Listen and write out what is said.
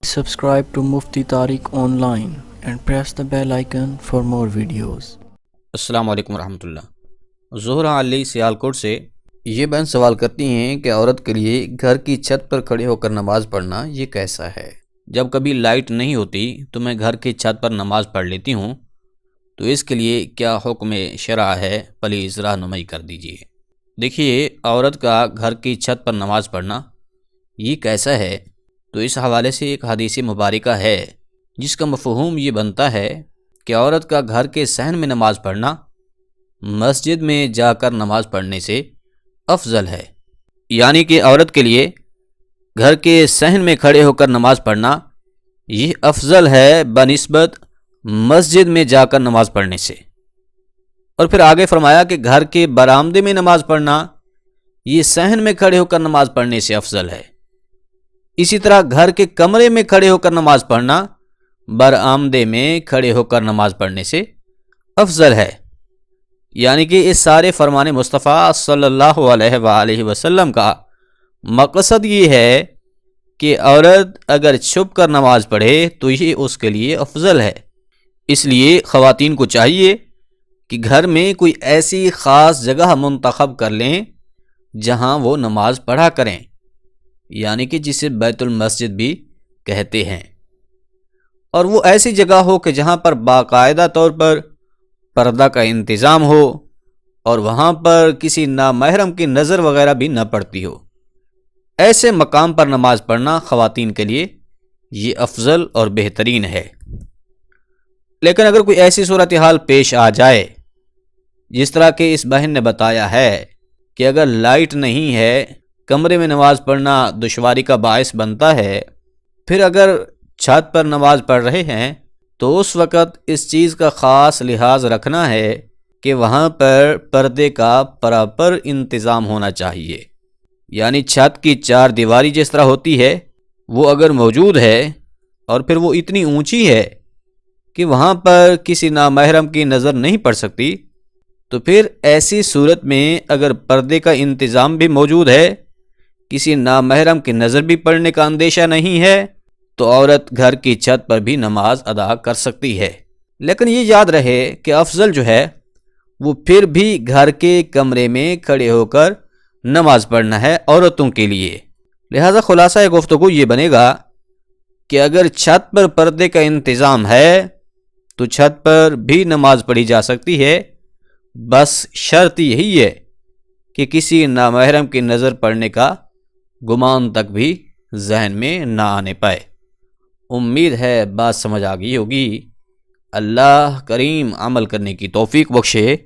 Subscribe to Mufti Tariq Online and press the bell icon for more videos. السلام علیکم ورحمۃ اللہ۔ زہرا علی سیالکوٹ سے یہ بہن سوال کرتی ہیں کہ عورت کے لیے گھر کی چھت پر کھڑے ہو کر نماز پڑھنا یہ کیسا ہے؟ جب کبھی لائٹ نہیں ہوتی تو میں گھر کی چھت پر نماز پڑھ لیتی ہوں، تو اس کے لیے کیا حکم شرع ہے؟ پلیز رہنمائی کر دیجیے۔ دیکھیے، عورت کا گھر کی چھت پر نماز پڑھنا یہ کیسا ہے، تو اس حوالے سے ایک حدیث مبارکہ ہے جس کا مفہوم یہ بنتا ہے کہ عورت کا گھر کے صحن میں نماز پڑھنا مسجد میں جا کر نماز پڑھنے سے افضل ہے، یعنی کہ عورت کے لیے گھر کے صحن میں کھڑے ہو کر نماز پڑھنا یہ افضل ہے بنسبت مسجد میں جا کر نماز پڑھنے سے۔ اور پھر آگے فرمایا کہ گھر کے برآمدے میں نماز پڑھنا یہ صحن میں کھڑے ہو کر نماز پڑھنے سے افضل ہے۔ اسی طرح گھر کے کمرے میں کھڑے ہو کر نماز پڑھنا برآمدے میں کھڑے ہو کر نماز پڑھنے سے افضل ہے، یعنی کہ اس سارے فرمان مصطفیٰ صلی اللہ علیہ وآلہ وسلم کا مقصد یہ ہے کہ عورت اگر چھپ کر نماز پڑھے تو یہ اس کے لیے افضل ہے۔ اس لیے خواتین کو چاہیے کہ گھر میں کوئی ایسی خاص جگہ منتخب کر لیں جہاں وہ نماز پڑھا کریں، یعنی کہ جسے بیت المسجد بھی کہتے ہیں، اور وہ ایسی جگہ ہو کہ جہاں پر باقاعدہ طور پر پردہ کا انتظام ہو اور وہاں پر کسی نامحرم کی نظر وغیرہ بھی نہ پڑتی ہو۔ ایسے مقام پر نماز پڑھنا خواتین کے لیے یہ افضل اور بہترین ہے۔ لیکن اگر کوئی ایسی صورتحال پیش آ جائے جس طرح کہ اس بہن نے بتایا ہے کہ اگر لائٹ نہیں ہے، کمرے میں نماز پڑھنا دشواری کا باعث بنتا ہے، پھر اگر چھت پر نماز پڑھ رہے ہیں تو اس وقت اس چیز کا خاص لحاظ رکھنا ہے کہ وہاں پر پردے کا پراپر انتظام ہونا چاہیے، یعنی چھت کی چار دیواری جس طرح ہوتی ہے وہ اگر موجود ہے اور پھر وہ اتنی اونچی ہے کہ وہاں پر کسی نامحرم کی نظر نہیں پڑ سکتی، تو پھر ایسی صورت میں اگر پردے کا انتظام بھی موجود ہے، کسی نامحرم کی نظر بھی پڑنے کا اندیشہ نہیں ہے، تو عورت گھر کی چھت پر بھی نماز ادا کر سکتی ہے۔ لیکن یہ یاد رہے کہ افضل جو ہے وہ پھر بھی گھر کے کمرے میں کھڑے ہو کر نماز پڑھنا ہے عورتوں کے لیے۔ لہذا خلاصہ گفتگو یہ بنے گا کہ اگر چھت پر پردے کا انتظام ہے تو چھت پر بھی نماز پڑھی جا سکتی ہے، بس شرط یہی ہے کہ کسی نامحرم کی نظر پڑنے کا گمان تک بھی ذہن میں نہ آنے پائے۔ امید ہے بات سمجھ آ گئی ہوگی۔ اللہ کریم عمل کرنے کی توفیق بخشے۔